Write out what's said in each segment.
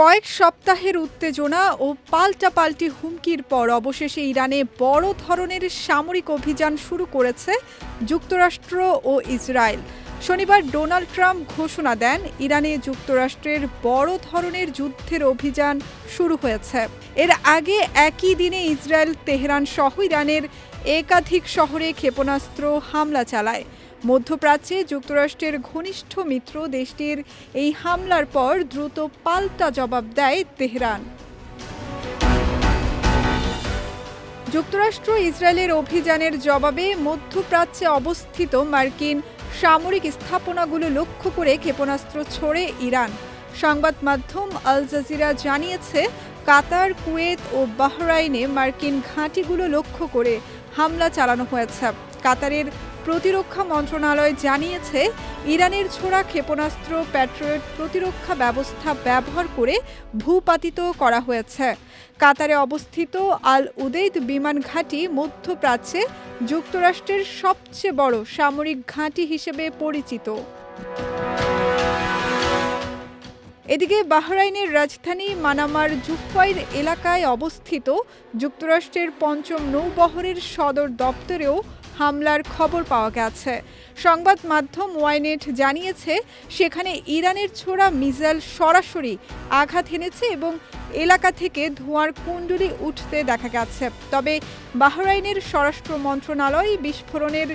কয়েক সপ্তাহের উত্তেজনা ও পাল্টাপাল্টি হুমকির পর অবশেষে ইরানে বড় ধরনের সামরিক অভিযান শুরু করেছে যুক্তরাষ্ট্র ও ইসরায়েল। শনিবার ডোনাল্ড ট্রাম্প ঘোষণা দেন ইরানে যুক্তরাষ্ট্রের বড় ধরনের যুদ্ধের অভিযান শুরু হয়েছে। এর আগে একই দিনে ইসরায়েল তেহরান সহ ইরানের একাধিক শহরে ক্ষেপণাস্ত্র হামলা চালায়। মধ্যপ্রাচ্যে যুক্তরাষ্ট্রের ঘনিষ্ঠ মিত্র দেশটির এই হামলার পর দ্রুত পাল্টা জবাব দেয় তেহরান। যুক্তরাষ্ট্র ইসরায়েলের অভিযানের জবাবে মধ্যপ্রাচ্যে অবস্থিত মার্কিন সামরিক স্থাপনাগুলো লক্ষ্য করে ক্ষেপণাস্ত্র ছোড়ে ইরান। সংবাদ মাধ্যম আল জাজিরা জানিয়েছে, কাতার, কুয়েত ও বাহরাইনে মার্কিন ঘাঁটিগুলো লক্ষ্য করে হামলা চালানো হয়েছে। কাতারের প্রতিরক্ষা মন্ত্রণালয় জানিয়েছে, ইরানের ছোড়া ক্ষেপণাস্ত্র প্যাট্রিয়ট প্রতিরক্ষা ব্যবস্থা ব্যবহার করে ভূপাতিত করা হয়েছে। কাতারে অবস্থিত আল উদেইদ বিমান ঘাঁটি মধ্যপ্রাচ্যে যুক্তরাষ্ট্রের সবচেয়ে বড় সামরিক ঘাঁটি হিসেবে পরিচিত। এদিকে বাহরাইনের রাজধানী মানামার জুফাইর এলাকায় অবস্থিত যুক্তরাষ্ট্রের পঞ্চম নৌবহরের সদর দপ্তরেও হামলার খবর পাওয়া গেছে। সংবাদ মাধ্যম ওয়াইনেট জানিয়েছে, সেখানে ইরানের ছোড়া মিসাইল সরাসরি আঘাত হেনেছে এবং এলাকা থেকে ধোঁয়ার কুণ্ডলী উঠতে দেখা গেছে। তবে বাহরাইনের স্বরাষ্ট্র মন্ত্রণালয় বিস্ফোরণের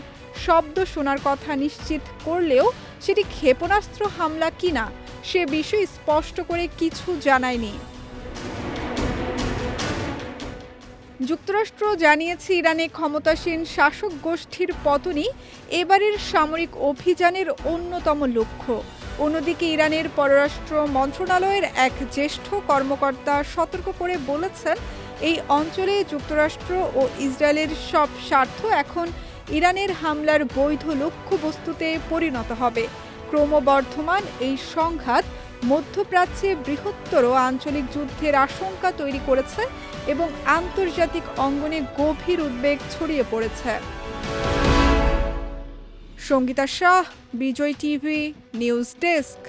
শব্দ শোনার কথা নিশ্চিত করলেও সেটি ক্ষেপণাস্ত্র হামলা কিনা সে বিষয়ে স্পষ্ট করে কিছু জানায়নি। যুক্তরাষ্ট্র জানিয়েছে, ইরানে ক্ষমতাসীন শাসক গোষ্ঠীর পতনই এবারের সামরিক অভিযানের অন্যতম লক্ষ্য। অন্যদিকে ইরানের পররাষ্ট্র মন্ত্রণালয়ের এক জ্যেষ্ঠ কর্মকর্তা সতর্ক করে বলেছেন, এই অঞ্চলে যুক্তরাষ্ট্র ও ইসরায়েলের সব স্বার্থ এখন ইরানের হামলার বৈধ লক্ষ্যবস্তুতে পরিণত হবে। ক্রমবর্ধমান এই সংঘাত মধ্যপ্রাচ্যে বৃহত্তর আঞ্চলিক যুদ্ধের আশঙ্কা তৈরি করেছে এবং আন্তর্জাতিক অঙ্গনে গভীর উদ্বেগ ছড়িয়ে পড়েছে। সঙ্গীতা শাহ, বিজয় টিভি, নিউজ ডেস্ক।